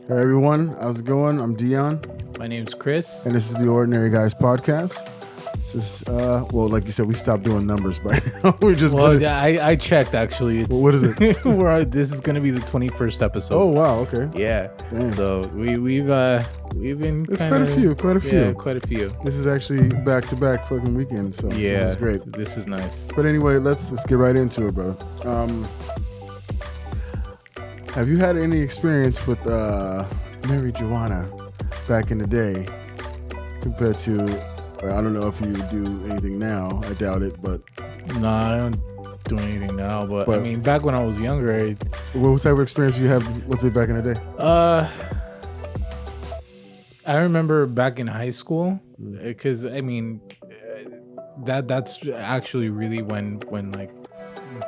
Hey everyone, how's it going? I'm Deon, My name's Chris. and this is the Ordinary Guys podcast. This is, well, like you said, we stopped doing numbers by now. We're just Well, gonna... yeah, I checked actually. It's, What is it? This is gonna be the 21st episode. Oh wow, okay. Yeah. Damn. So we've been It's kind of quite a few. Yeah, quite a few. This is actually back-to-back fucking weekend, so Yeah, this is great. This is nice. But anyway, let's get right into it, bro. Have you had any experience with Mary Joanna back in the day compared to? I don't know if you do anything now. I doubt it, but No, I don't do anything now. But I mean, back when I was younger, what type of experience did you have with it back in the day? I remember back in high school, because I mean, that's actually really when like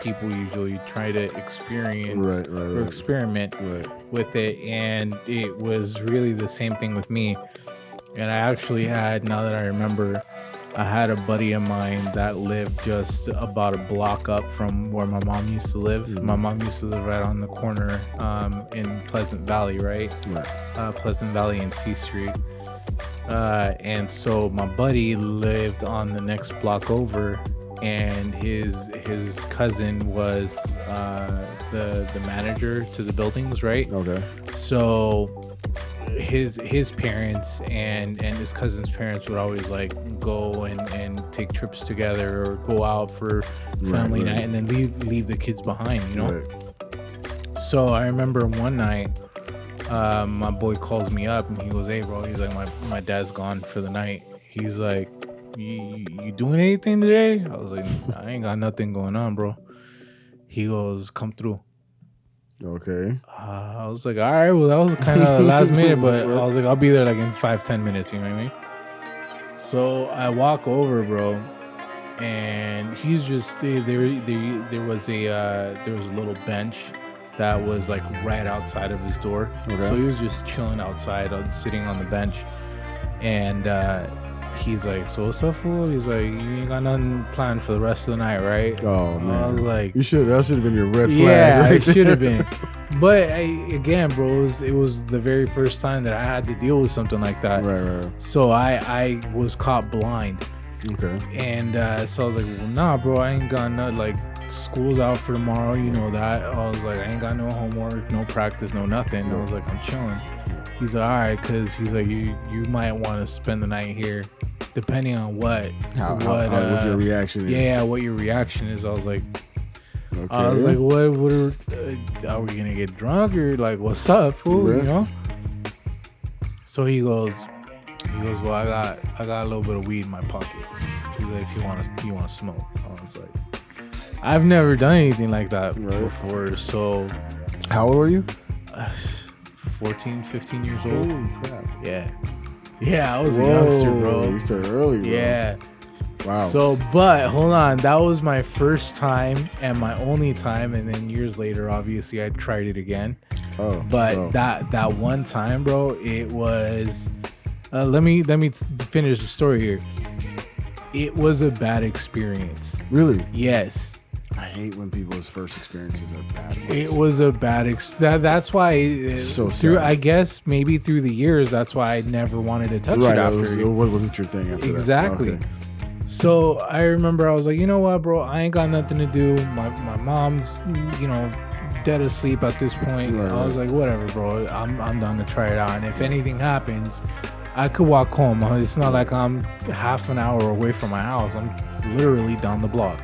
people usually try to experience or experiment with it, and it was really the same thing with me. And I actually had, now that I remember, I had a buddy of mine that lived just about a block up from where my mom used to live. Mm-hmm. My mom used to live right on the corner in Pleasant Valley, right? Pleasant Valley and C Street. And so my buddy lived on the next block over, and his cousin was the manager to the buildings, right? Okay. So his parents and his cousin's parents would always like go and take trips together or go out for family night and then leave the kids behind, you know? Right. So I remember one night, my boy calls me up and he goes, "Hey bro," he's like, my dad's gone for the night. He's like, you doing anything today? I was like, I ain't got nothing going on, bro. He goes, "Come through." Okay. I was like, all right, well, that was kind of last minute, but I was like, I'll be there like in 5-10 minutes, you know what I mean? So I walk over, bro, and he's just there was a little bench that was like right outside of his door. Okay. So he was just chilling outside, sitting on the bench, and he's like, "So what's up, fool?" He's like, "You ain't got nothing planned for the rest of the night, right?" Oh man, I was like, that should have been your red flag. Yeah, right? It should have been. But again, bro, it was the very first time that I had to deal with something like that. Right. So I was caught blind. Okay. And so I was like, "Well, nah, bro, I ain't got nothing. Like, school's out for tomorrow, you know that." I was like, "I ain't got no homework, no practice, no nothing." I was like, "I'm chilling." He's like, "All right," because he's like, you might want to spend the night here, depending on what your reaction is. Yeah, what your reaction is. I was like, okay. What are we gonna get drunk or like what's up, fool? You know? So he goes, "Well, I got a little bit of weed in my pocket." He's like, "If you want to smoke." I was like, I've never done anything like that before. So how old were you? 14, 15 years old. Holy crap. Yeah, I was a youngster, bro. You started early, bro. Yeah. Wow. So, but hold on, that was my first time and my only time, and then years later, obviously, I tried it again. That one time, bro, it was. Let me finish the story here. It was a bad experience. Really? Yes. I hate when people's first experiences are bad ones. It was a bad experience. That's why I guess maybe through the years, that's why I never wanted to touch it after. It wasn't your thing after exactly. That. Okay. So I remember I was like, you know what, bro? I ain't got nothing to do. My mom's, dead asleep at this point. Right, I was like, whatever, bro. I'm down to try it out. And if anything happens, I could walk home. It's not like I'm half an hour away from my house. I'm literally down the block.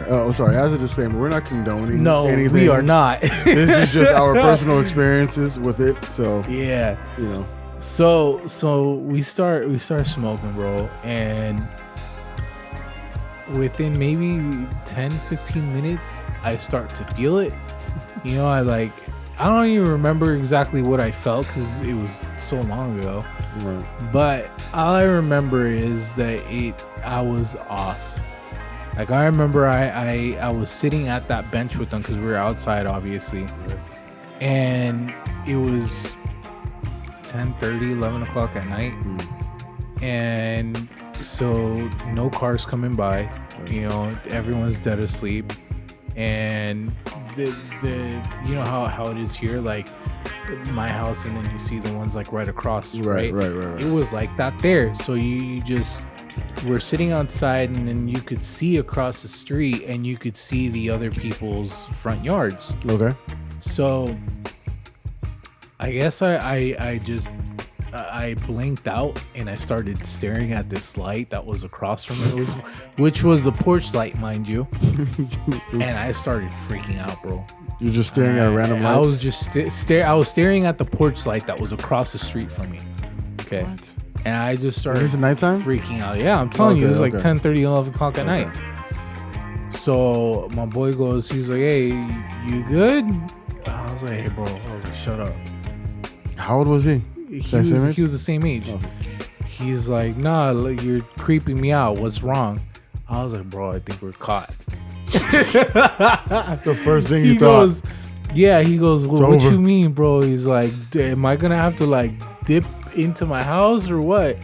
Oh, sorry. As a disclaimer, we're not condoning anything. We are not. This is just our personal experiences with it. So yeah, So we start smoking, bro, and within maybe 10-15 minutes, I start to feel it. I don't even remember exactly what I felt because it was so long ago. Right. But all I remember is that I was off. Like, I remember I was sitting at that bench with them because we were outside, obviously. Right. And it was 10:30, 11 o'clock at night. And so no cars coming by. Everyone's dead asleep. And the how it is here, like my house and then you see the ones like right across, Right. It was like that there. So you just were sitting outside and then you could see across the street and you could see the other people's front yards. Okay. So I guess I just I blinked out and I started staring at this light that was across from me, which was the porch light, mind you. And I started freaking out, bro. You're just staring at a random light? I was just I was staring at the porch light that was across the street from me. Okay. What? And I just started Is this nighttime? freaking out. Yeah, I'm telling you, it was like 10:30, 11 o'clock at night. So my boy goes, he's like, hey, you good? I was like, hey, bro. I was like, shut up. How old was he? He was the same age. Oh. He's like, nah, you're creeping me out. What's wrong? I was like, bro, I think we're caught. The first thing he thought. Goes, yeah, he goes, well, what you mean, bro? He's like, am I gonna have to like dip into my house or what?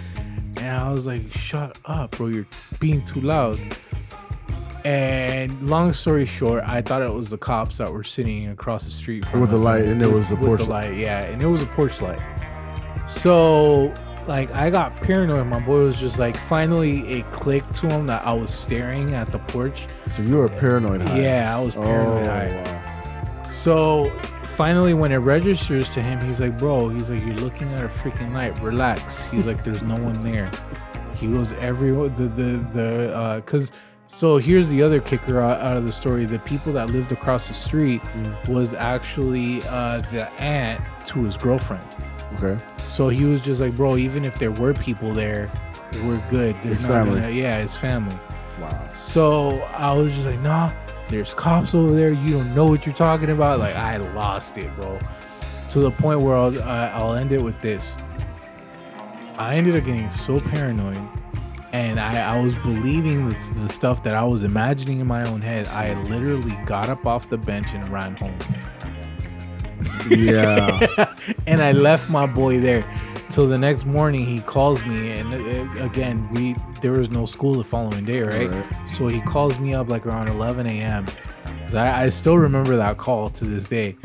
And I was like, shut up, bro, you're being too loud. And long story short, I thought it was the cops that were sitting across the street from with us the light, and it was the porch light. Yeah, and it was a porch light. So like I got paranoid. My boy was just like, finally it clicked to him that I was staring at the porch. So you were paranoid high. Yeah, I was paranoid high. Wow. So finally when it registers to him, he's like, bro, he's like, you're looking at a freaking light. Relax. He's like, there's no one there. He goes, everyone, because so here's the other kicker out of the story. The people that lived across the street was actually the aunt to his girlfriend. Okay. So he was just like, bro, even if there were people there, we're good. His family. His family. Wow. So I was just like, nah, there's cops over there. You don't know what you're talking about. Like, I lost it, bro. To the point where I'll end it with this. I ended up getting so paranoid. And I was believing the stuff that I was imagining in my own head. I literally got up off the bench and ran home. Yeah. And I left my boy there till the next morning. He calls me, and again, there was no school the following day, right? So he calls me up like around 11 a.m. because I still remember that call to this day.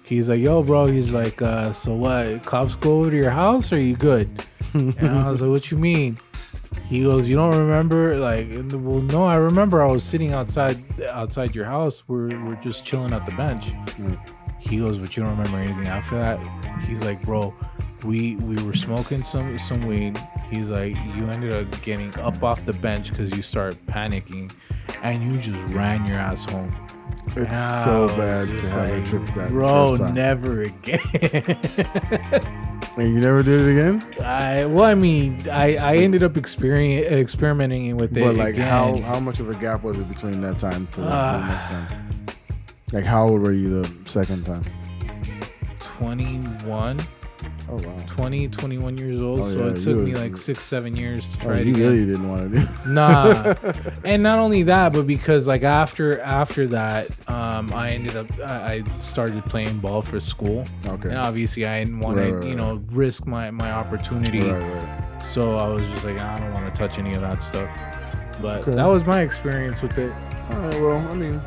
He's like, yo, bro. He's like, so what? Cops go over to your house? Or are you good? And I was like, what you mean? He goes, you don't remember? Like, well, no, I remember I was sitting outside your house. We're just chilling at the bench. He goes, but you don't remember anything after that? He's like, bro, we were smoking some weed. He's like, you ended up getting up off the bench because you started panicking, and you just ran your ass home. It's so bad to have a trip that bro, never again. And you never did it again? I ended up experimenting with it. But like, again. how much of a gap was it between that time to the next time? Like, how old were you the second time? 21. Oh, wow. 21 years old. Oh, so it took me like 6-7 years to try it again. You really didn't want to do it. Nah. And not only that, but because like after that, I started playing ball for school. Okay. And obviously I didn't want to, risk my opportunity. Right. So I was just like, I don't want to touch any of that stuff. But that was my experience with it. All right. Well, I mean,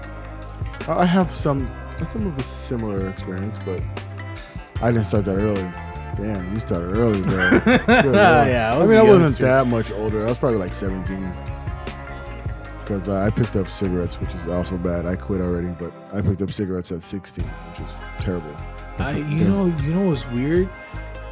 I have some of a similar experience, but I didn't start that early. Damn, you started early, bro. Yeah, I wasn't that much older. I was probably like 17. Because I picked up cigarettes, which is also bad. I quit already, but I picked up cigarettes at 16, which is terrible. You know what's weird?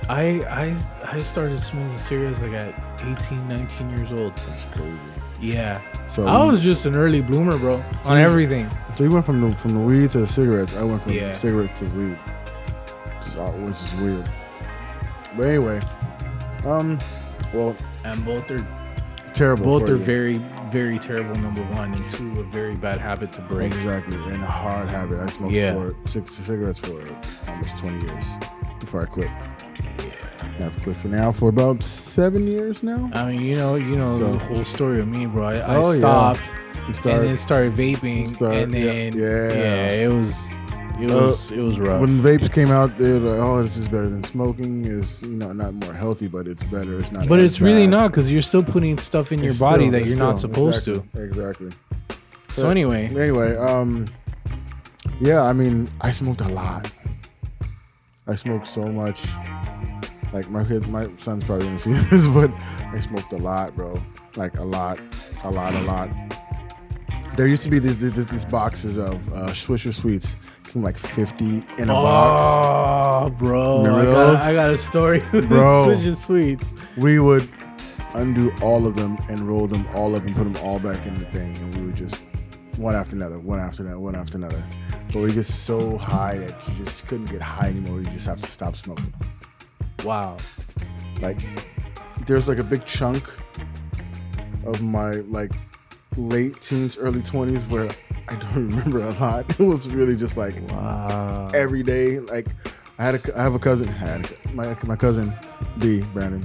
I started smoking cigarettes like at 18, 19 years old. That's crazy. Yeah. So I was just an early bloomer, bro, on everything. So you went from the weed to the cigarettes. I went from cigarettes to weed. Which is weird. But anyway, well, and both are terrible. Both are very, very terrible. Number one, and two, a very bad habit to break. Exactly, and a hard habit. I smoked cigarettes for almost 20 years before I quit. I've quit for about 7 years now. I mean, you know the whole story of me, bro. I stopped and then started vaping, and then it was rough. When vapes came out, they were like, "Oh, this is better than smoking. It's not more healthy, but it's better. It's not." But it's really not, because you're still putting stuff in your body that you're not supposed to. Exactly. So anyway, yeah. I mean, I smoked a lot. I smoked so much. Like my son's probably gonna see this, but I smoked a lot, bro. Like a lot. There used to be these boxes of Swisher Sweets, came like 50 in a box. Oh, bro! Remember those? I got a story with Bro. Swisher Sweets. We would undo all of them and roll them all up and put them all back in the thing, and we would just one after another. But we get so high that you just couldn't get high anymore. You just have to stop smoking. Wow. Like there's like a big chunk of my like late teens, early 20s where I don't remember a lot. It was really just like wow. Every day. Like I have a cousin. My cousin B, Brandon.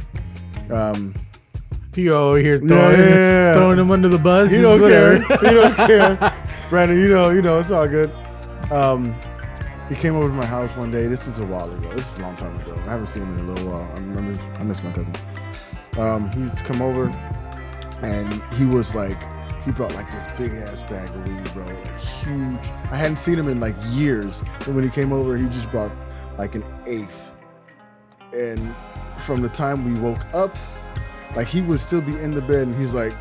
You over here throwing him under the bus. He don't care. He don't care. Brandon, you know, it's all good. He came over to my house one day. This is a while ago. This is a long time ago. I haven't seen him in a little while. I miss my cousin. He used to come over, and he brought like this big ass bag of weed, bro, like huge. I hadn't seen him in like years, and when he came over, he just brought like an eighth. And from the time we woke up, like he would still be in the bed, and he's like,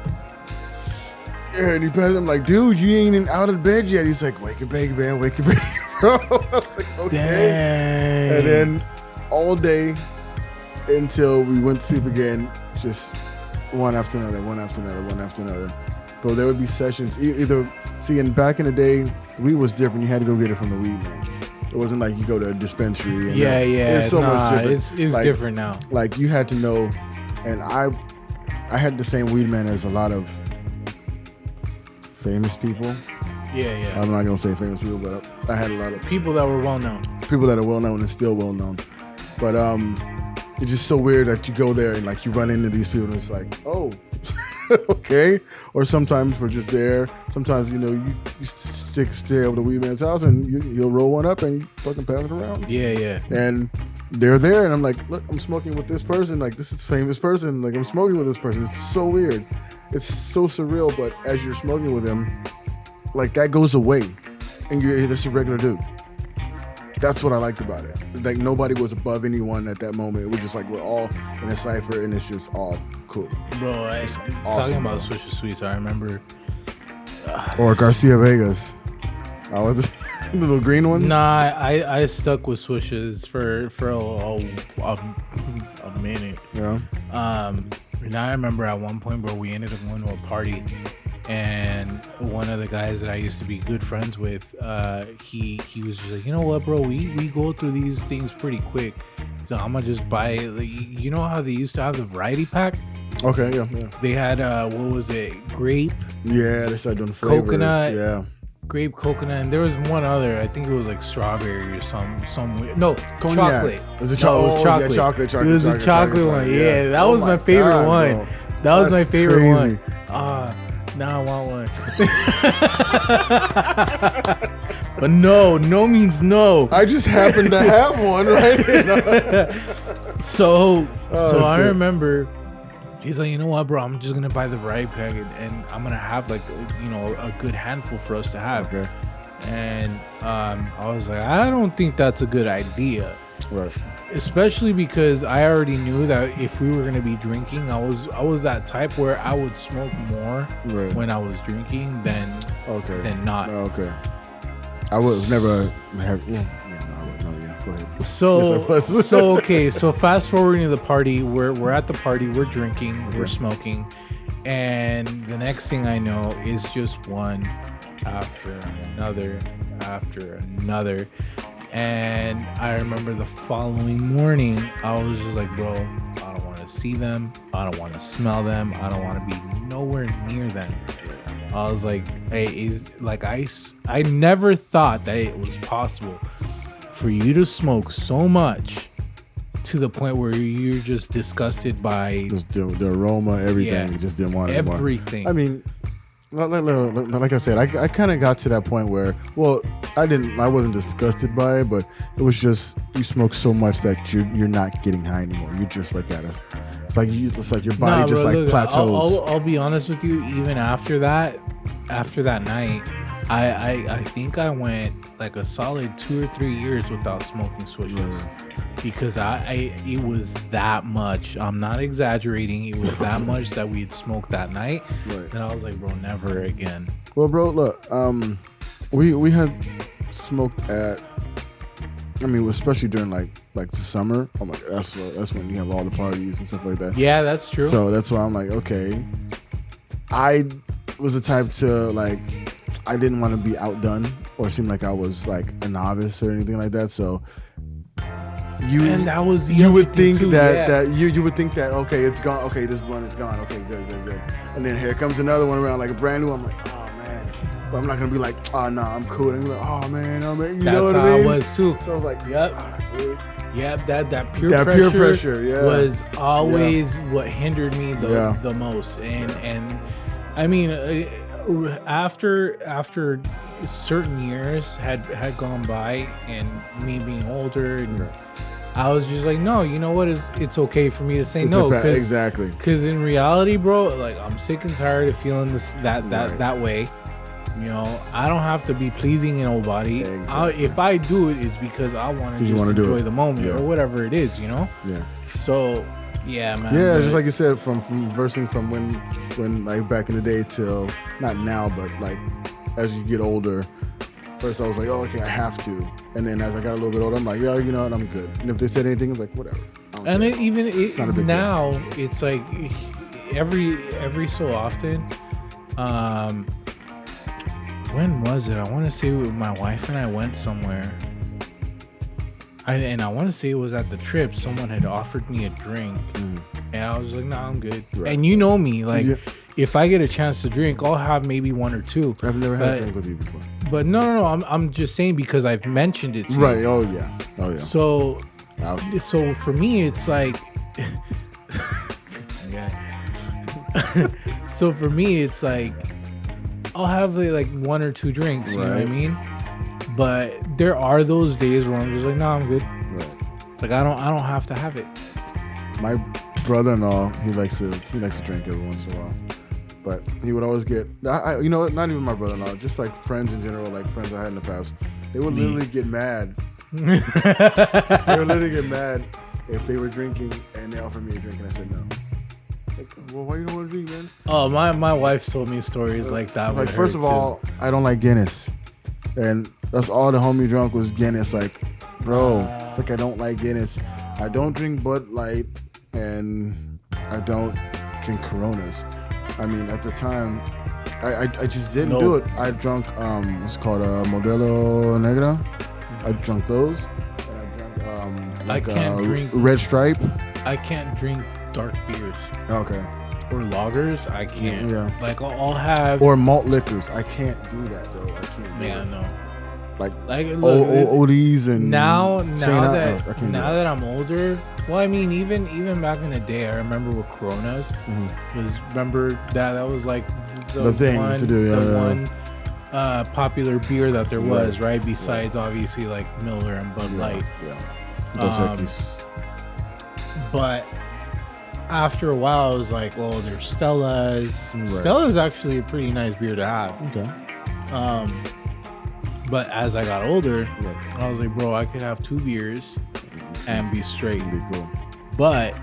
yeah, and he passed him like, dude, you ain't even out of bed yet. He's like, wake and bake, man, wake and bake, bro. I was like, okay. Dang. And then all day until we went to sleep again, just one after another. Bro, there would be sessions. And back in the day, weed was different. You had to go get it from the weed man. It wasn't like you go to a dispensary. And yeah. It's so much different. It's like, different now. Like you had to know, and I had the same weed man as a lot of famous people. Yeah. I'm not gonna say famous people, but I had a lot of people that were well known. People that are well known and still well known. But it's just so weird that you go there and like you run into these people and it's like, oh, okay. Or sometimes we're just there. Sometimes you stay over the weed man's house and he'll roll one up and you fucking pass it around. Yeah. And they're there and I'm like, look, I'm smoking with this person. Like this is a famous person. Like I'm smoking with this person. It's so weird. It's so surreal. But as you're smoking with them, like that goes away, and you're just a regular dude. That's what I liked about it. Like nobody was above anyone at that moment. It was just like we're all in a cipher, and it's just all cool. Bro, awesome, talking about Swisher Sweets, I remember. Or Garcia Vegas. I was the little green ones. Nah, I stuck with Swishers for a minute. Yeah. And I remember at one point where we ended up going to a party. And one of the guys that I used to be good friends with, he was just like, you know what, bro, we go through these things pretty quick. So I'm gonna just buy, like, you know how they used to have the variety pack? Okay, yeah. They had what was it? Grape. Yeah, they started doing flavors. Coconut. Yeah. Grape, coconut, and there was one other. I think it was like strawberry or some weird. No, Cognac. chocolate. It was chocolate. Yeah, chocolate. It was a chocolate one. Yeah, that was my favorite one. Bro. That was my favorite crazy. one. Now I want one. But no means no. I just happened to have one right. So I remember he's like, you know what, bro? I'm just gonna buy the variety pack and I'm gonna have like a good handful for us to have. Okay. And I was like, I don't think that's a good idea. Right. Especially because I already knew that if we were gonna be drinking, I was that type where I would smoke more when I was drinking than not. Okay. I was never have. Well, yeah, I wouldn't know. Yeah, go ahead. So fast forwarding to the party, we're at the party, we're drinking, we're smoking, and the next thing I know is just one after another. And I remember the following morning, I was just like, bro, I don't want to see them. I don't want to smell them. I don't want to be nowhere near them. I was like, hey, I never thought that it was possible for you to smoke so much to the point where you're just disgusted by just the aroma, everything. Yeah, you just didn't want it everything. I mean, like I said, I kind of got to that point where, well, I wasn't disgusted by it, but it was just you smoke so much that you're not getting high anymore. You're just like it's like your body plateaus. I'll be honest with you. Even after that night, I think I went like a solid 2 or 3 years without smoking swishers because it was that much. I'm not exaggerating. It was that much that we'd smoked that night, and I was like, bro, never again. Well, bro, look, we had smoked at. I mean, especially during like the summer. Oh my God, that's when you have all the parties and stuff like that. Yeah, that's true. So that's why I'm like, okay. I was the type to like, I didn't want to be outdone or seem like I was like a novice or anything like that. So and that was the you would think too, that you would think that okay, it's gone. Okay, this blunt is gone. Okay, good. And then here comes another one around like a brand new. I'm like, oh man. But I'm not gonna be like, oh no, I'm cool. And be like, oh man, you know what I mean? That's how I was too. So I was like, yep. Dude. Yep, that peer pressure was always what hindered me the most. And I mean, after certain years had gone by and me being older, and I was just like, no, you know what? It's okay for me to say no. Exactly. Because in reality, bro, like I'm sick and tired of feeling that way. You know, I don't have to be pleasing an old body. Exactly. If I do it, it's because I want to just enjoy the moment or whatever it is, you know? Yeah. So, yeah, man. Yeah, just like you said, from versing from when like back in the day till, not now, but like as you get older, first I was like, oh, okay, I have to. And then as I got a little bit older, I'm like, yeah, you know what, I'm good. And if they said anything, it's like, whatever. And it's not a big now, deal. It's like every so often, when was it? I want to say my wife and I went somewhere. I want to say it was at the trip. Someone had offered me a drink, and I was like, "No, I'm good." Right. And you know me, like if I get a chance to drink, I'll have maybe one or two. I've never had a drink with you before. But no. I'm just saying because I've mentioned it. To right? You. Oh yeah. So for me, it's like, so for me, it's like. I'll have like one or two drinks, you know what I mean? But there are those days where I'm just like, no, I'm good. Right. Like I don't have to have it. My brother-in-law, he likes to drink every once in a while, but he would always get, you know, not even my brother-in-law, just like friends in general, like friends I had in the past. They would literally get mad. They would literally get mad if they were drinking and they offered me a drink and I said no. Like, well, why you don't want to drink, man? Oh, my wife's told me stories like that. Like, first of all, I don't like Guinness, and that's all the homie drunk was Guinness. Like, bro, it's like I don't like Guinness. I don't drink Bud Light, and I don't drink Coronas. I mean, at the time, I just didn't do it. I drunk what's called Modelo Negra. I drunk those. And I drank I can't drink Red Stripe. I can't drink dark beers. Okay. Or lagers, I can't. Yeah. Like I'll have. Or malt liquors. I can't do that, bro. I can't. Yeah, no. Like Oldies and now that I'm older. Well, I mean, even back in the day, I remember with Coronas. Remember that was like the thing one, to do. One popular beer that there was, right? Besides obviously like Miller and Bud Light. Yeah. But after a while, I was like, well, there's Stella's. Stella's actually a pretty nice beer to have. Okay. But as I got older, I was like, bro, I could have 2 beers and be straight. Be cool. But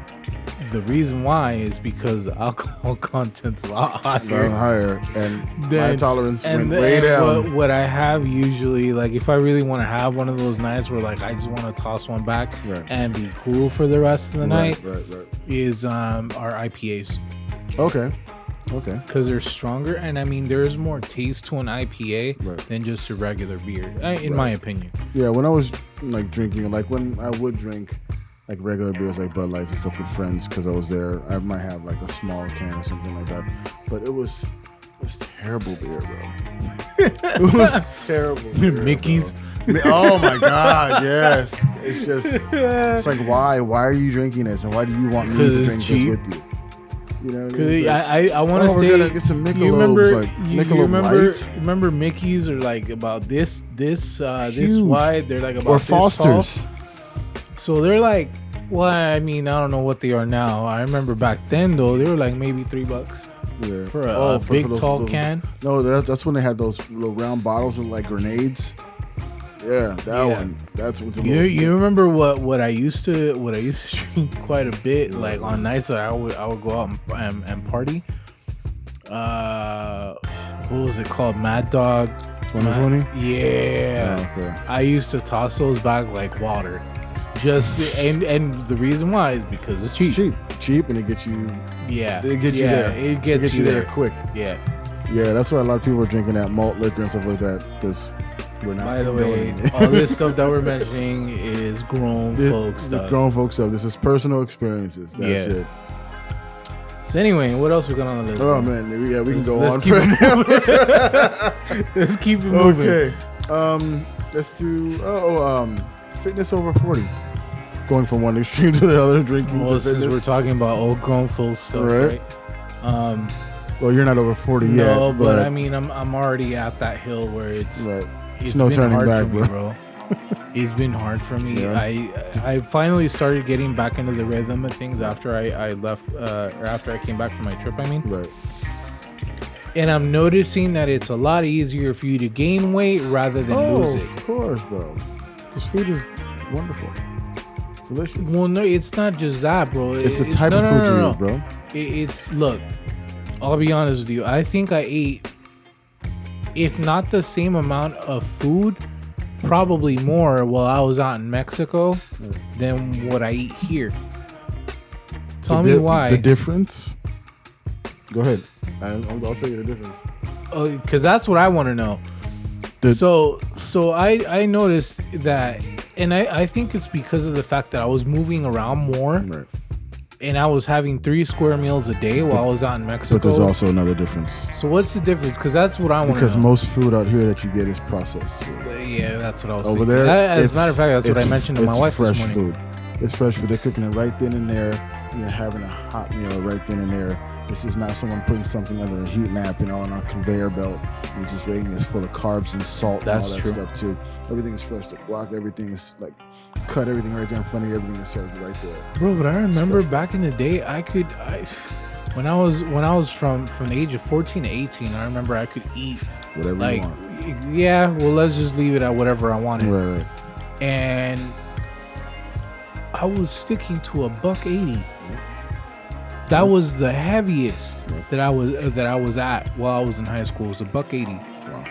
the reason why is because the alcohol content's a lot higher. And my tolerance went way down. What I have usually, like if I really want to have one of those nights where like I just want to toss one back and be cool for the rest of the night, is our IPAs. Okay. Because they're stronger, and I mean there's more taste to an IPA than just a regular beer, in my opinion. Yeah, when I was like drinking, like when I would drink like regular beers like Bud Lights and stuff with friends because I was there, I might have like a small can or something like that. But it was terrible beer, bro. It was terrible beer, Mickey's. Bro. Oh my God, yes. It's just, it's like, why are you drinking this, and why do you want me to drink cheap. this with you? You know, because I want to say, gonna get some Michelob's, you remember Mickey's are like about this wide. They're like about or this Foster's. Tall. So they're like, well, I mean, I don't know what they are now. I remember back then though, they were like maybe $3. Yeah. For a big tall can. No, that's when they had those little round bottles of like grenades. Yeah, that one. That's what's. You remember what I used to drink quite a bit, like on nights that I would go out and party. What was it called? Mad Dog. 2020. Yeah. Oh, okay. I used to toss those back like water. Just and the reason why is because it's cheap, and it gets you. Yeah, it gets you there. It gets you there quick. Yeah. That's why a lot of people are drinking that malt liquor and stuff like that because. By the way, all this stuff that we're mentioning is grown folk stuff. Grown folk stuff. This is personal experiences. That's it. So anyway, what else we got on the list? Oh man, we can go on. Let's keep it moving. Okay. Let's do fitness over 40. Going from one extreme to the other, drinking. Well, since we're talking about old grown folk stuff, right? Well, you're not over 40 yet. No, but I mean, I'm already at that hill where it's. Right. It's no turning back, bro. It's been hard for me. Yeah. I finally started getting back into the rhythm of things after I left, or after I came back from my trip. I mean, right. And I'm noticing that it's a lot easier for you to gain weight rather than lose it. Of course, bro. Because food is wonderful. It's delicious. Well, no, it's not just that, bro. It's the type of food you eat, bro. It's look. I'll be honest with you. I think I ate, if not the same amount of food, probably more while I was out in Mexico than what I eat here. Tell me why. The difference? Go ahead. I'll tell you the difference. Because that's what I want to know. So I noticed that, and I think it's because of the fact that I was moving around more. Right. And I was having 3 square meals a day while I was out in Mexico. But there's also another difference. So what's the difference? Because that's what I want to know. Because most food out here that you get is processed food. Yeah, that's what I was over thinking. there. As a matter of fact, that's what I mentioned to my wife this morning. Fresh food. It's fresh food. They're cooking it right then and there. You're having a hot meal right then and there. This is not someone putting something under a heat lamp, on a conveyor belt. You're just waiting. It's full of carbs and salt and all that stuff too. Everything is fresh. The guac, everything is like cut. Everything right there in front of you. Everything is served right there. Bro, but I remember back in the day, when I was from the age of 14 to 18, I remember I could eat whatever you want. Yeah, well, let's just leave it at whatever I wanted. Right. And I was sticking to $1.80. That was the heaviest that I was at while I was in high school. It was $1.80. Wow.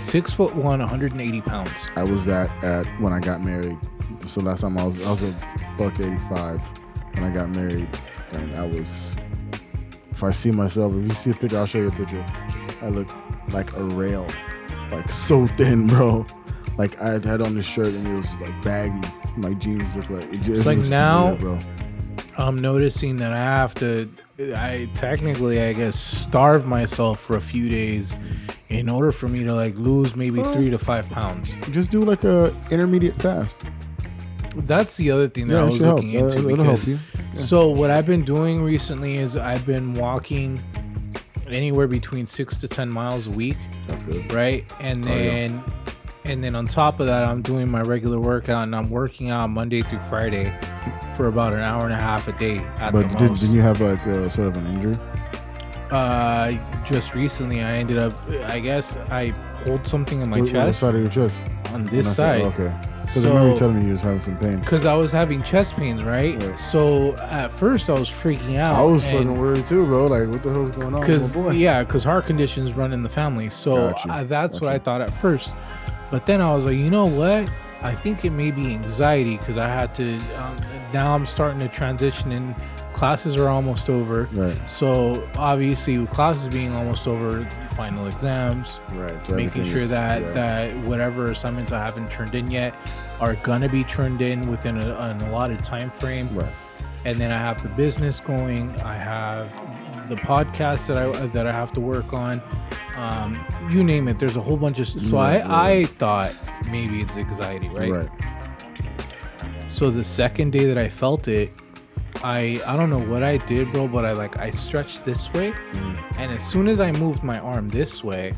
6'1", 180 pounds. I was at when I got married. So last time I was $1.85 when I got married, and I was. If I see myself, if you see a picture, I'll show you a picture. I look like a rail, like so thin, bro. Like I had on this shirt and it was like baggy. My jeans look like it's like now. Weird, bro. I'm noticing that I technically, I guess, starve myself for a few days in order for me to like lose maybe 3 to 5 pounds. Just do like a intermediate fast. That's the other thing that I was looking into. It'll help you. Yeah. So what I've been doing recently is I've been walking anywhere between 6 to 10 miles a week. That's good. Right? And then on top of that, I'm doing my regular workout, and I'm working out Monday through Friday for about an hour and a half a day at the most. But didn't you have like sort of an injury? Just recently I ended up, I guess I pulled something in my chest. What side of your chest? On this side. Okay. Because I remember you telling me you was having some pain. Because I was having chest pains, right? So at first I was freaking out. I was fucking worried too, bro. Like, what the hell's going on? Because heart conditions run in the family. So that's what I thought at first. But then I was like, you know what? I think it may be anxiety because I had to. Now I'm starting to transition in. Classes are almost over. Right. So obviously, with classes being almost over, final exams. Right. So making sure that whatever assignments I haven't turned in yet are gonna be turned in within an allotted time frame. Right. And then I have the business going. I have the podcast that I have to work on. You name it. There's a whole bunch of. So I thought maybe it's anxiety, right? Right. So the second day that I felt it, I don't know what I did, bro, but I stretched this way, and as soon as I moved my arm this way,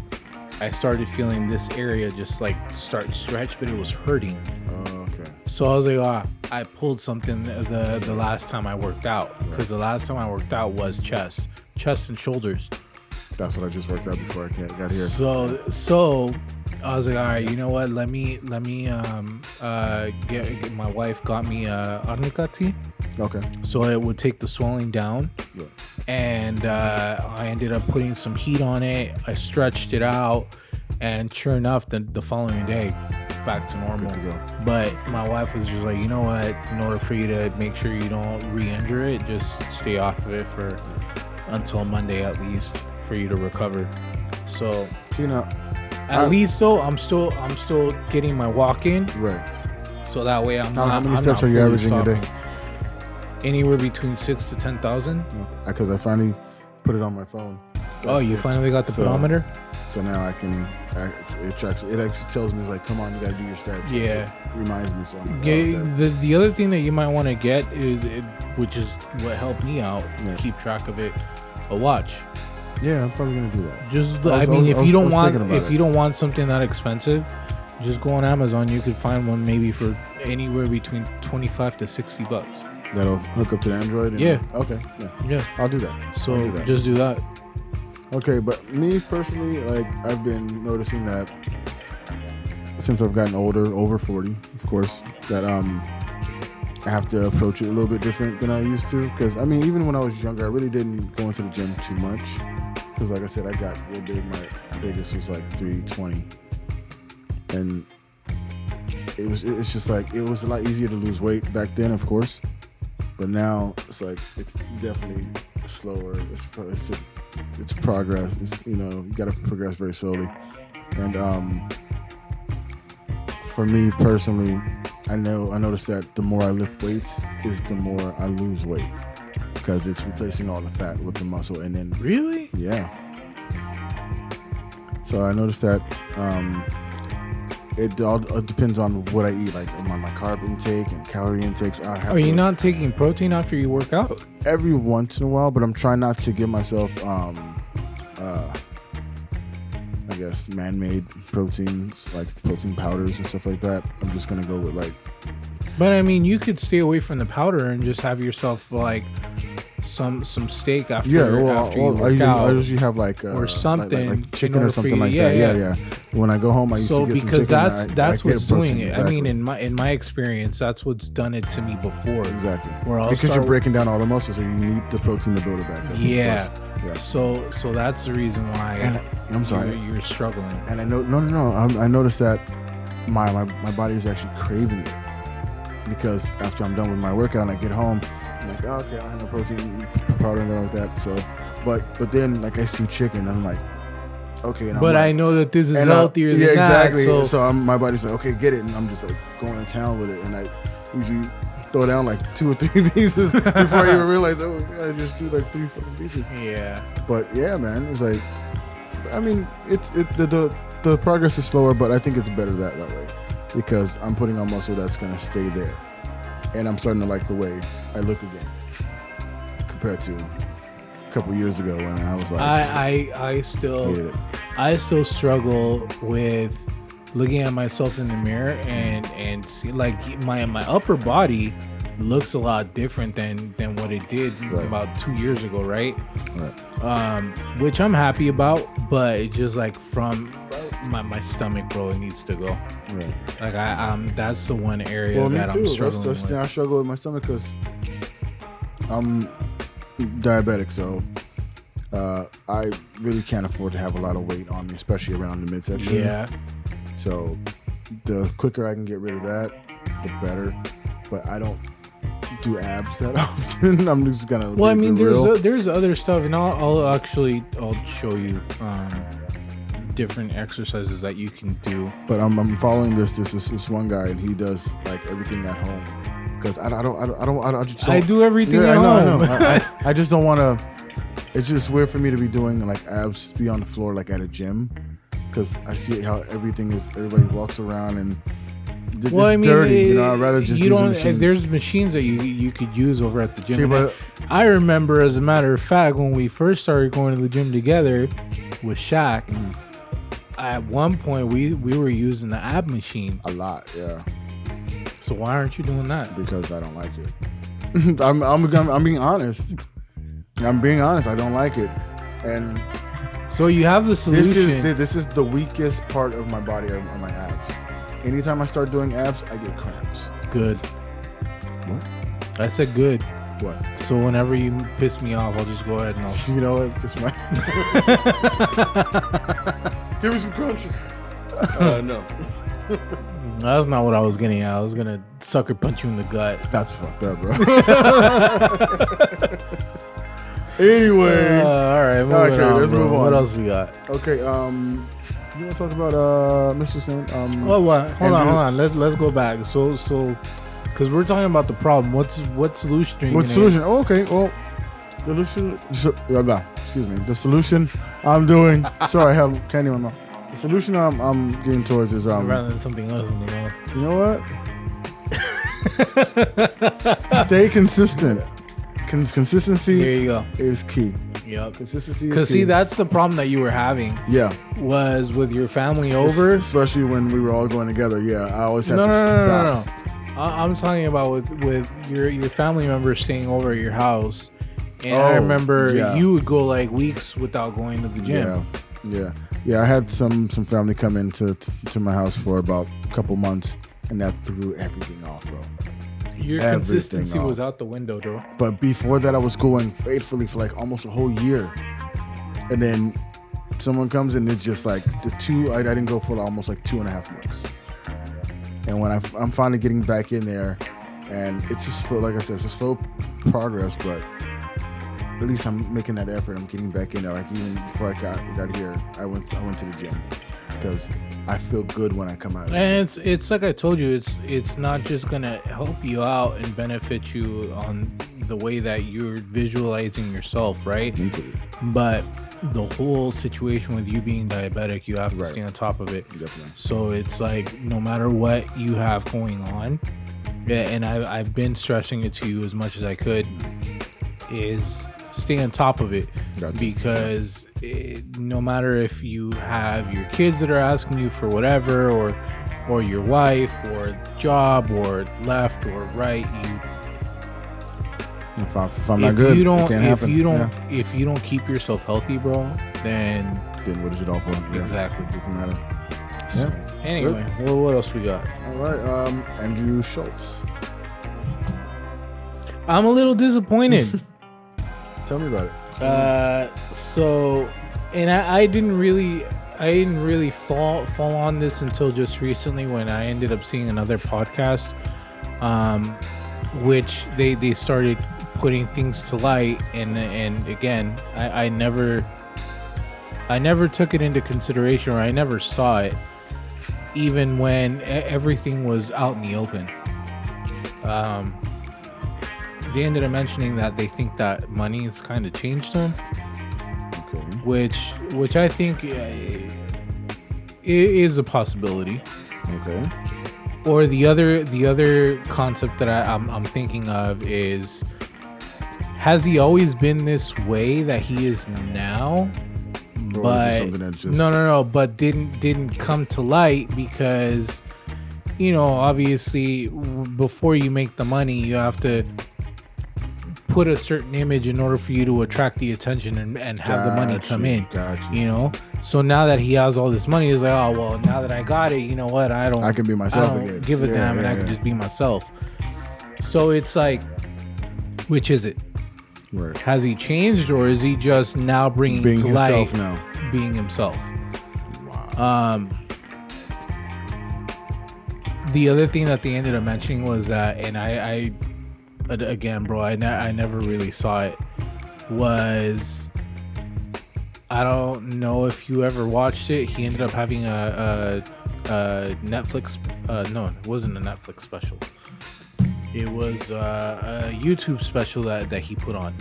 I started feeling this area just like start stretch, but it was hurting. Oh, okay. So I was like, I pulled something the last time I worked out, because the last time I worked out was chest and shoulders. That's what I just worked out before I got here. So I was like, all right, you know what? Let me get my wife got me arnica tea. Okay. So it would take the swelling down. Yeah. And I ended up putting some heat on it. I stretched it out, and sure enough, the following day, back to normal. Good to go. But my wife was just like, you know what? In order for you to make sure you don't re-injure it, just stay off of it for until Monday at least for you to recover. So you know, at least though, I'm still getting my walk in. Right. So that way I'm how not. many steps are you averaging a day? Anywhere between 6,000 to 10,000. Because I finally put it on my phone. Oh, you finally got the pedometer? So now I can. It tracks. It actually tells me, it's like, come on, you gotta do your steps. Yeah. It reminds me. So I'm like, okay. The other thing that you might want to get is, which is what helped me out, keep track of it, a watch. Yeah, I'm probably gonna do that. If you don't want something that expensive, just go on Amazon. You could find one maybe for anywhere between $25 to $60. That'll hook up to the Android? Yeah. Okay. Yeah. I'll do that. So just do that. Okay, but me personally, like, I've been noticing that since I've gotten older, over 40, of course, that I have to approach it a little bit different than I used to. Because, I mean, even when I was younger, I really didn't go into the gym too much. Because, like I said, I got real big. My biggest was like 320. And it's just like, it was a lot easier to lose weight back then, of course. But now it's like, it's definitely slower. It's progress. It's, you got to progress very slowly. And for me personally, I noticed that the more I lift weights is the more I lose weight, because it's replacing all the fat with the muscle. And then really, yeah. So I noticed that it all depends on what I eat, like on my carb intake and calorie intakes. Are you not taking protein after you work out? Every once in a while, but I'm trying not to give myself, I guess, man-made proteins, like protein powders and stuff like that. I'm just gonna go with like. But I mean, you could stay away from the powder and just have yourself like some steak after you work out. I usually have like or something, like chicken or something like that. Yeah. When I go home, I used to get some chicken. So because that's what's doing it. Exactly. I mean, in my experience, that's what's done it to me before. Exactly. Because you're breaking down all the muscles, so you need the protein to build it back up. Yeah. So that's the reason why. And I'm sorry, you're struggling. And I know, no. I noticed that my body is actually craving it, because after I'm done with my workout and I get home, I'm like, oh, okay, I have no protein powder and like that. So, but then like I see chicken, and I'm like, okay. And but I know that this is healthier than that. Yeah, exactly. So my body's like, okay, get it, and I'm just like going to town with it, and I usually throw down like 2 or 3 pieces before I even realize, I just do like 3 fucking pieces. Yeah. But yeah, man, it's like, I mean, the progress is slower, but I think it's better that way, because I'm putting on muscle that's gonna stay there, and I'm starting to like the way I look again compared to a couple years ago when I was like, I still struggle with looking at myself in the mirror and see, like, my upper body looks a lot different than what it did about 2 years ago, right? Which I'm happy about, but it's just like from my stomach, bro, it needs to go. Right. Like that's the one area that I'm struggling with. I struggle with my stomach because I'm diabetic, so I really can't afford to have a lot of weight on me, especially around the midsection. Yeah. So the quicker I can get rid of that, the better. But I don't do abs that often. I'm just gonna. Well, I mean, there's other stuff, and I'll show you different exercises that you can do. But I'm following this one guy, and he does like everything at home, because I do everything at home. I know. I just don't want to. It's just weird for me to be doing like abs, be on the floor like at a gym, because I see how everybody walks around and it's dirty. I'd rather just use machines. There's machines that you could use over at the gym. I remember, as a matter of fact, when we first started going to the gym together with Shaq, at one point we were using the ab machine a lot. Yeah. So why aren't you doing that? Because I don't like it. I'm being honest. I'm being honest. I don't like it. And so you have the solution. This is the weakest part of my body, are my abs. Anytime I start doing abs, I get cramps. Good. What? I said good. What? So whenever you piss me off, I'll just go ahead and I'll... You know what? Just my... Give me some crunches. No. That's not what I was getting at. I was gonna sucker punch you in the gut. That's fucked up, bro. Anyway. All right, moving on, let's move on. What else we got? Okay, you want to talk about Mr. Snowden? What? Hold on. Let's go back. So, because we're talking about the problem. What solution are you What solution? Oh, okay. Well, the solution. Excuse me. The solution I'm doing. Sorry, I have candy in my mouth. The solution I'm getting towards is rather than something else in the mouth. You know what? Stay consistent. Consistency. There you go. Is key. Yep. Consistency. Because see, that's the problem that you were having. Yeah. Was with your family over, especially when we were all going together. Yeah, I always had to stop. No. I'm talking about with your family members staying over at your house, and I remember you would go like weeks without going to the gym. Yeah. I had some family come into to my house for about a couple months, and that threw everything off, bro. Your consistency was out the window, though. But before that, I was going faithfully for like almost a whole year, and then someone comes and it's just like I didn't go for almost like 2.5 months. And when I'm finally getting back in there, and it's a slow, like I said, it's a slow progress, but at least I'm making that effort. I'm getting back in there. Like even before I got here, I went to the gym because I feel good when I come out. And it's like I told you, it's not just gonna help you out and benefit you on the way that you're visualizing yourself, right? But the whole situation with you being diabetic, you have to stay on top of it. Definitely. So it's like no matter what you have going on, and I've been stressing it to you as much as I could, is stay on top of it. Because no matter if you have your kids that are asking you for whatever, or your wife, or job, or left or right, if I'm not good, if you don't keep yourself healthy, bro, then what is it all for? Exactly. Doesn't matter. Yeah. Anyway, well, what else we got? All right, Andrew Schulz. I'm a little disappointed. Tell me about it. So, and I didn't really fall on this until just recently when I ended up seeing another podcast, which they started putting things to light, and again, I never took it into consideration, or I never saw it, even when everything was out in the open. They ended up mentioning that they think that money has kind of changed them, which I think is a possibility. Okay. Or the other concept that I'm thinking of is, has he always been this way that he is now? But no, but didn't come to light because, obviously before you make the money, you have to put a certain image in order for you to attract the attention and have the money come in. So now that he has all this money, he's like, oh well, now that I got it, you know what, I can be myself again. Give a damn, and I can just be myself. So it's like, which is it? Right. Has he changed, or is he just now being to light being himself? Wow. The other thing that they ended up mentioning was that, and I again, bro, I never really saw it, was, I don't know if you ever watched it. He ended up having a Netflix, no, it wasn't a Netflix special. It was a YouTube special that he put on.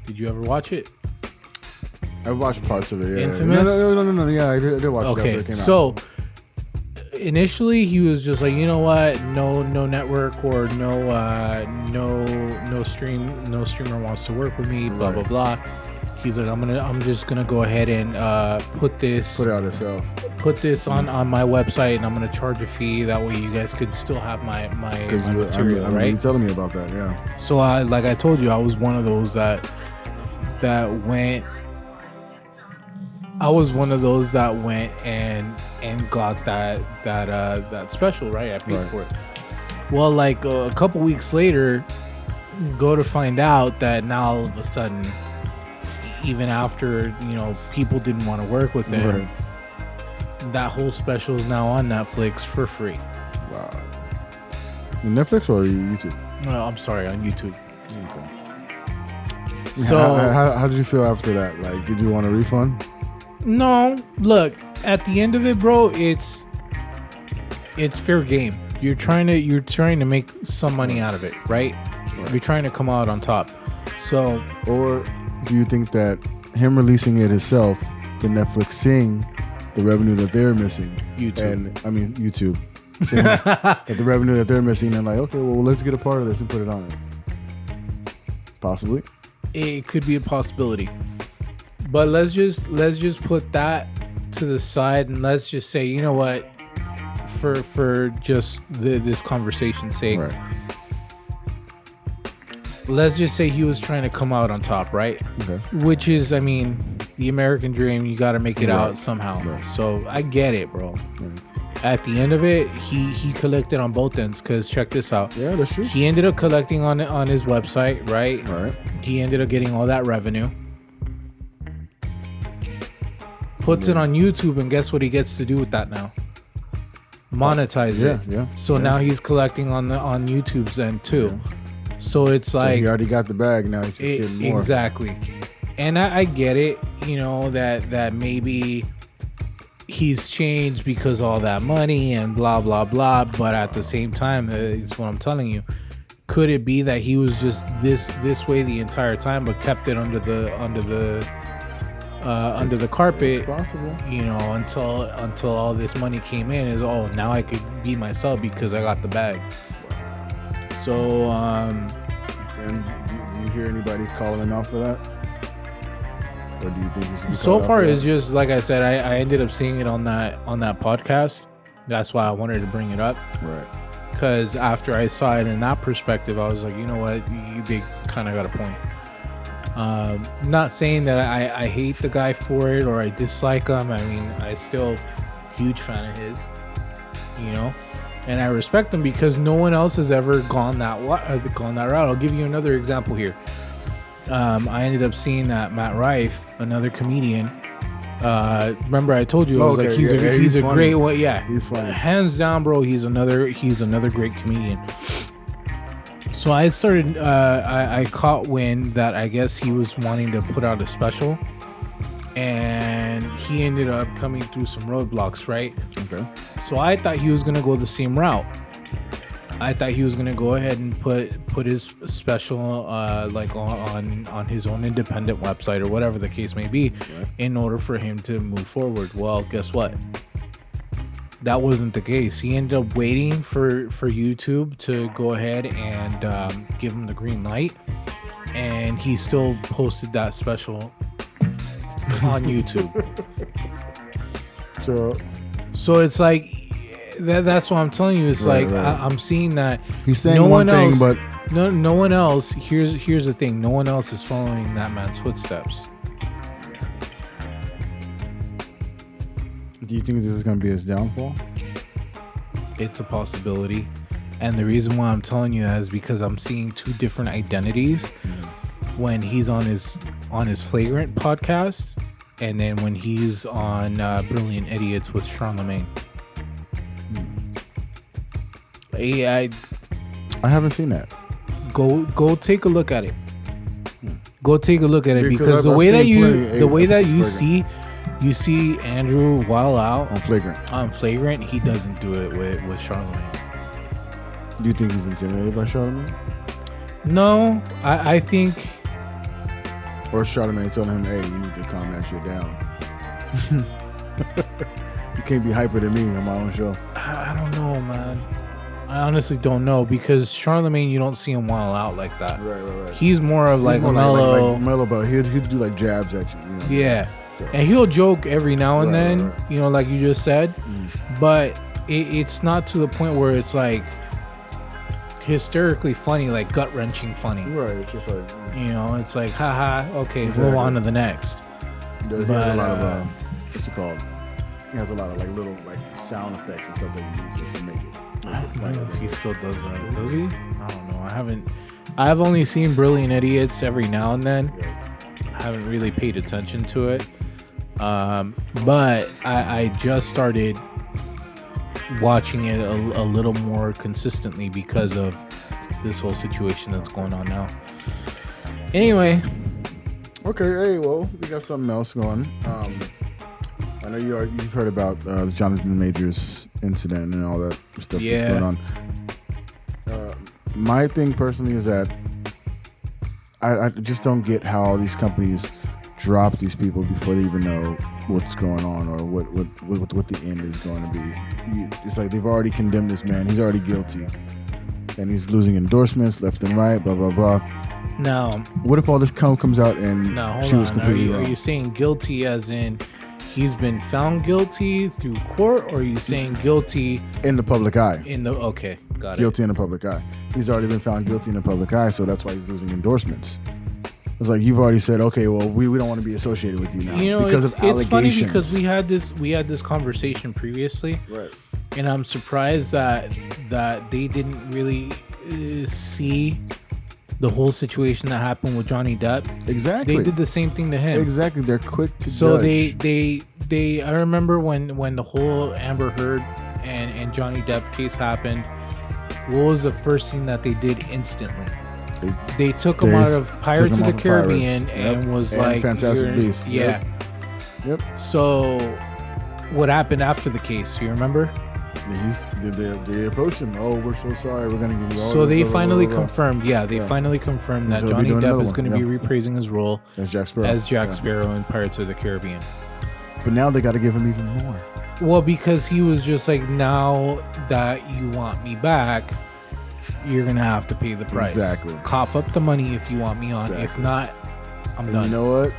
Did you ever watch it? I watched parts of it. Yeah. Infamous? No. Yeah, I did watch it. Okay, so initially he was just like, you know what? No network or no streamer wants to work with me. Blah blah blah. He's like, I'm just gonna go ahead and put it out itself. Put this on my website, and I'm gonna charge a fee. That way, you guys could still have my material, right? You telling me about that, yeah. So like I told you, I was one of those that went. I was one of those that went and got that special, right? I paid for it. Well, like a couple weeks later, go to find out that now all of a sudden, even after people didn't want to work with him, that whole special is now on Netflix for free. Wow. Netflix or YouTube? No, I'm sorry, on YouTube. Okay. So how did you feel after that? Like, did you want a refund? No, look, at the end of it, bro, it's fair game. You're trying to make some money out of it, right? You're trying to come out on top. So, or do you think that him releasing it himself, the Netflix seeing the revenue that they're missing, YouTube, seeing that the revenue that they're missing, and like, okay, well, let's get a part of this and put it on it. Possibly, it could be a possibility. But let's just put that to the side, and let's just say, you know what, for just this conversation's sake, let's just say he was trying to come out on top, right? Okay. Which is, I mean, the American dream. You got to make it out somehow. Right. So I get it, bro. At the end of it, he collected on both ends, because check this out. Yeah, that's true. He ended up collecting on his website, right? Right. He ended up getting all that revenue. Puts it on YouTube, and guess what he gets to do with that now? Monetize it. Yeah. So now he's collecting on YouTube's end too. Yeah. So it's like, he already got the bag. Now he's just getting more. Exactly. And I get it. That maybe he's changed because of all that money and blah blah blah. But at the same time, it's what I'm telling you. Could it be that he was just this way the entire time, but kept it under the carpet? It's possible. Until all this money came in, now I could be myself because I got the bag. So and do you hear anybody calling him out for that, or do you think he should be so far it's just like I said, I ended up seeing it on that podcast. That's why I wanted to bring it up, right? Because after I saw it in that perspective, I was like, you know what, they kind of got a point. Not saying that I hate the guy for it or I dislike him. I mean, I still huge fan of his, and I respect him because no one else has ever gone that route. I'll give you another example here. I ended up seeing that Matt Rife, another comedian. Remember I told you I was like, he's a great one. Yeah, he's funny. Hands down, bro. He's another great comedian. So I started, I caught wind that I guess he was wanting to put out a special, and he ended up coming through some roadblocks, right? Okay. So I thought he was going to go the same route. I thought he was going to go ahead and put his special like on his own independent website or whatever the case may be, in order for him to move forward. Well, guess what? That wasn't the case. He ended up waiting for YouTube to go ahead and give him the green light, and he still posted that special on YouTube. So it's like that's what I'm telling you. It's right. I'm seeing that he's saying no one thing, but no one else. Here's the thing. No one else is following that man's footsteps. Do you think this is going to be his downfall? It's a possibility. And the reason why I'm telling you that is because I'm seeing two different identities when he's on his Flagrant podcast, and then when he's on Brilliant Idiots with Charlamagne. I haven't seen that. Go take a look at it. Go take a look at it, because the way that you see Andrew while out on Flagrant, he doesn't do it with Charlamagne. Do you think he's intimidated by Charlamagne? No, I think. Or Charlamagne telling him, "Hey, you need to calm that shit down. You can't be hyper than me on my own show." I don't know, man. I honestly don't know because Charlemagne, you don't see him wild out like that. Right. He's more of like more mellow. like mellow, but he'd do like jabs at you. You know? Yeah. And he'll joke every now and then, right. you know, like you just said. But it's not to the point where it's like hysterically funny, like gut wrenching funny. Right. It's just like you know, it's like haha. Okay, move on to the next. He has a lot of what's it called? He has a lot of like little like sound effects and stuff that he uses to make it. I don't know if he still does that. Does he? I don't know. I've only seen Brilliant Idiots every now and then. I haven't really paid attention to it. But I just started watching it a little more consistently because of this whole situation that's going on now. Anyway. Okay, hey, well, we got something else going. I know you've heard about the Jonathan Majors incident and all that stuff that's going on. My thing personally is that I just don't get how these companies drop these people before they even know what's going on or what the end is going to be. It's like they've already condemned this man. He's already guilty. And he's losing endorsements left and right, blah, blah, blah. Now, what if all this comes out and she was completely wrong? Are you saying guilty as in he's been found guilty through court, or are you saying guilty in the public eye? Okay, got guilty in the public eye. He's already been found guilty in the public eye, so that's why he's losing endorsements. It's like you've already said, okay, well, we don't want to be associated with you now because of allegations. It's funny because we had this conversation previously, right? And I'm surprised that they didn't really see the whole situation that happened with Johnny Depp. Exactly. They did the same thing to him. Exactly. They're quick to so judge. they I remember when the whole Amber Heard and Johnny Depp case happened, what was the first thing that they did instantly? They took him out of Pirates of the Caribbean and was like Fantastic Beasts. Yeah. Yep. So what happened after the case? You remember? They approached him. Oh, we're so sorry. We're gonna give you all. So they finally confirmed. Yeah, they finally confirmed that Johnny Depp is going to be reprising his role as Jack Sparrow in Pirates of the Caribbean. But now they got to give him even more. Well, because he was just like, now that you want me back, you're gonna have to pay the price. Exactly. Cough up the money if you want me on. Exactly. If not, I'm done. You know what?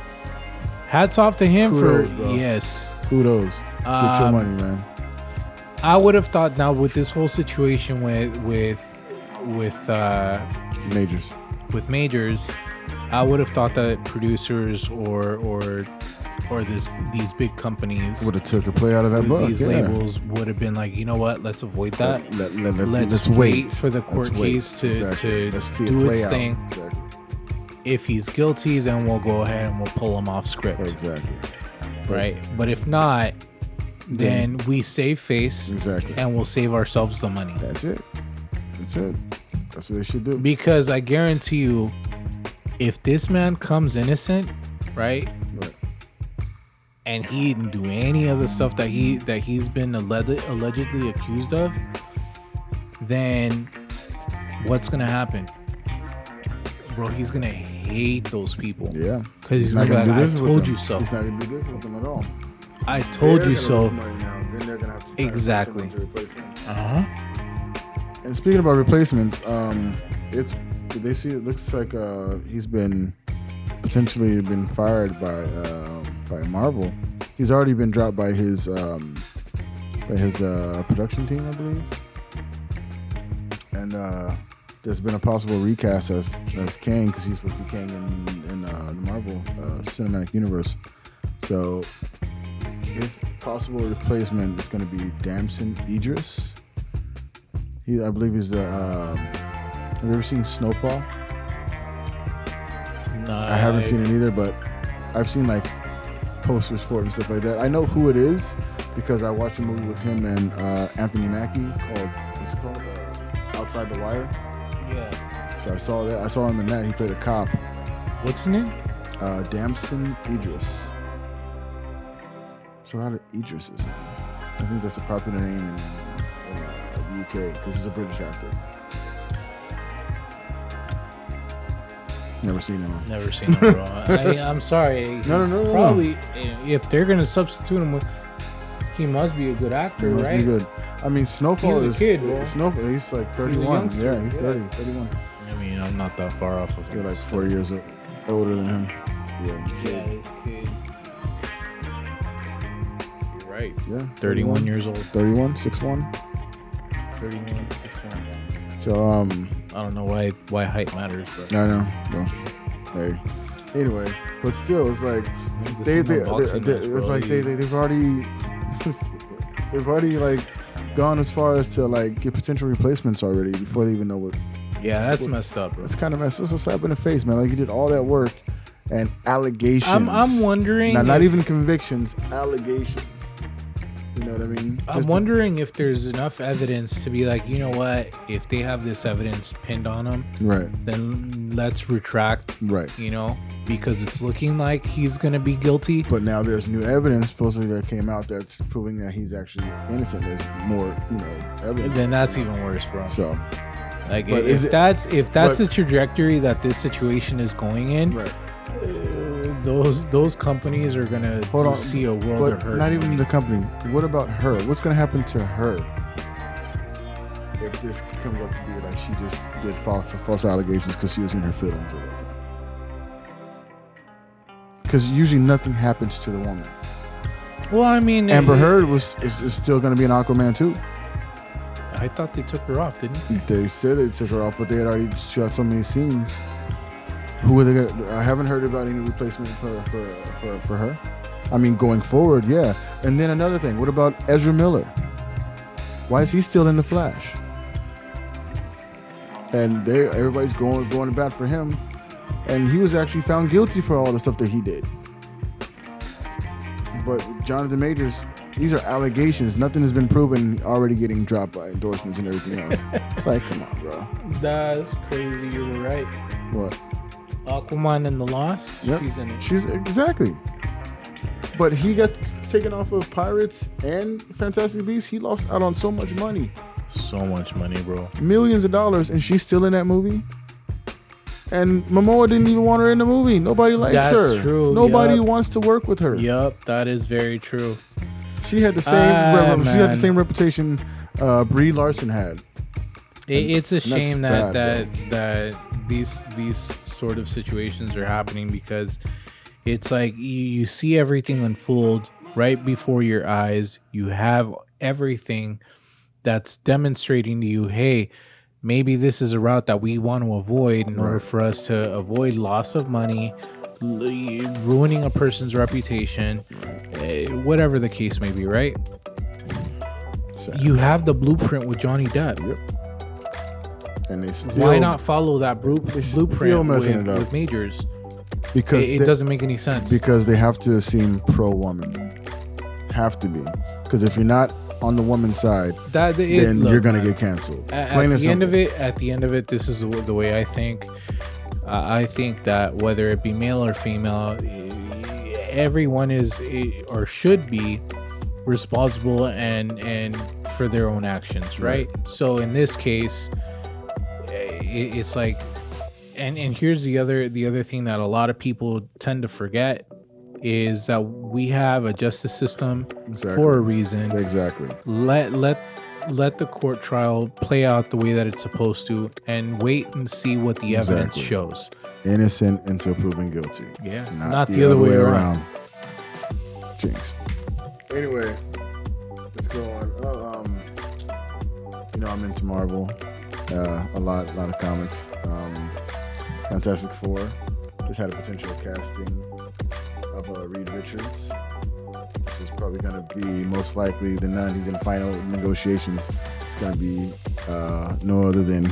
Hats off to him Kudos, for bro. Yes. Kudos. Get your money, man. I would have thought now with this whole situation with Majors, I would have thought that producers or these big companies would have took a play out of that book. These labels would have been like, you know what? Let's avoid that. Let's wait for the court case to do its thing. Exactly. If he's guilty, then we'll go ahead and we'll pull him off script. Exactly. Right. But if not, then we save face. Exactly. And we'll save ourselves the money. That's it. That's what they should do. Because I guarantee you, if this man comes innocent, right? And he didn't do any of the stuff that he's been allegedly accused of, then what's gonna happen? Bro, he's gonna hate those people. Yeah. Because he's gonna be like, I told you so. He's not gonna do this with them at all. I told you so. Then they're gonna have to exactly. To replace him. Uh-huh. And speaking about replacements, it looks like he's been potentially been fired by Marvel. He's already been dropped by his production team, I believe. And there's been a possible recast as Kang, because he's supposed to be Kang in the Marvel Cinematic Universe. So his possible replacement is going to be Damson Idris. I believe he's the. Have you ever seen Snowfall? No, I haven't seen it either, but I've seen like posters for it and stuff like that. I know who it is because I watched a movie with him and Anthony Mackie called, what's it called? Outside the Wire. Yeah. So I saw that. I saw him in that. He played a cop. What's his name? Damson Idris. So a lot of Idrises. I think that's a popular name in the UK because he's a British actor. Never seen him. Never seen him, bro. I'm sorry. No. Probably, if they're gonna substitute him with, he must be a good actor, right? Be good. I mean, Snowfall He's a is kid, bro. Snowfall. He's like 31. He's a Yeah, he's youngster. 30, 31. I mean, I'm not that far off of You're him. like 4 years older than him. Yeah, His kids. You're right. Yeah, 31 years old. 31, 6'1". 31, 6'1". So I don't know why height matters, but I know. No. Hey. Anyway, but still, it's like This is no boxing match, it's bro. like they've already they've already like gone as far as to like get potential replacements already before they even know what. yeah, that's messed up, bro. It's kind of messed. It's a slap in the face, man. Like you did all that work and allegations. I'm wondering. Not if- even convictions, allegations. You know what I mean? I'm wondering if there's enough evidence to be like, you know what? If they have this evidence pinned on him, Right. then let's retract. Right. You know, because it's looking like he's gonna be guilty. But now there's new evidence supposedly that came out that's proving that he's actually innocent. There's more, evidence. Then that's even worse, bro. So, Like but if that's but- the trajectory that this situation is going in, right. those companies are gonna Hold on, see a world But of hurt. not even the company. What about her? What's going to happen to her if this comes up to be like she just did false allegations because she was in her feelings all the time? Because usually nothing happens to the woman. Well, I mean, Amber Heard is still going to be an Aquaman too. I thought they took her off, didn't they? They said they took her off, but they had already shot so many scenes. Who are they gonna? I haven't heard about any replacement for her. I mean, going forward, yeah. And then another thing, what about Ezra Miller? Why is he still in The Flash? And everybody's going to bat for him, and he was actually found guilty for all the stuff that he did. But Jonathan Majors, these are allegations. Nothing has been proven. Already getting dropped by endorsements and everything else. It's like, come on, bro. That's crazy. You were right. What? Aquaman and the Lost. Yep. She's in it. She's exactly. But he got taken off of Pirates and Fantastic Beasts. He lost out on so much money, So much money, bro. millions of dollars, and she's still in that movie. And Momoa didn't even want her in the movie. Nobody likes That's her. true, Nobody yup. wants to work with her. Yup, that is very true. She had the same. She had the man. same reputation Brie Larson had. It's a that's shame bad, that these sort of situations are happening, because it's like you see everything unfold right before your eyes. You have everything that's demonstrating to you, hey, maybe this is a route that we want to avoid in order for us to avoid loss of money, ruining a person's reputation, whatever the case may be, right? Sad. You have the blueprint with Johnny Depp. Yep. And they still. Why not follow that blueprint still messing it up. with Majors? Because It doesn't make any sense. Because they have to seem pro-woman. Have to be. Because if you're not on the woman's side, then you're gonna get canceled. At the end of it, this is the way I think. I think that whether it be male or female, everyone is or should be responsible and for their own actions, right? So in this case, it's like, and here's the other thing that a lot of people tend to forget is that we have a justice system for a reason. Exactly. Let the court trial play out the way that it's supposed to, and wait and see what the evidence shows. Innocent until proven guilty. Yeah, Not the other way around. Jinx. Anyway, let's go on. I'm into Marvel. A lot of comics. Fantastic Four just had a potential casting of Reed Richards, which is probably going to be most likely the none. He's in final negotiations. It's going to be no other than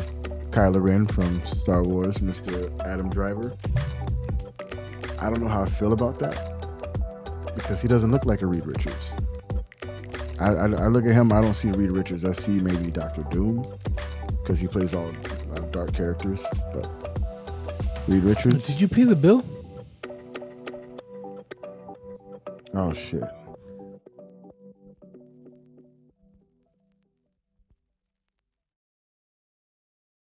Kylo Ren from Star Wars, Mr. Adam Driver. I don't know how I feel about that, because he doesn't look like a Reed Richards. I look at him, I don't see Reed Richards. I see maybe Dr. Doom, because he plays all dark characters. But Reed Richards. Did you pay the bill? Oh shit.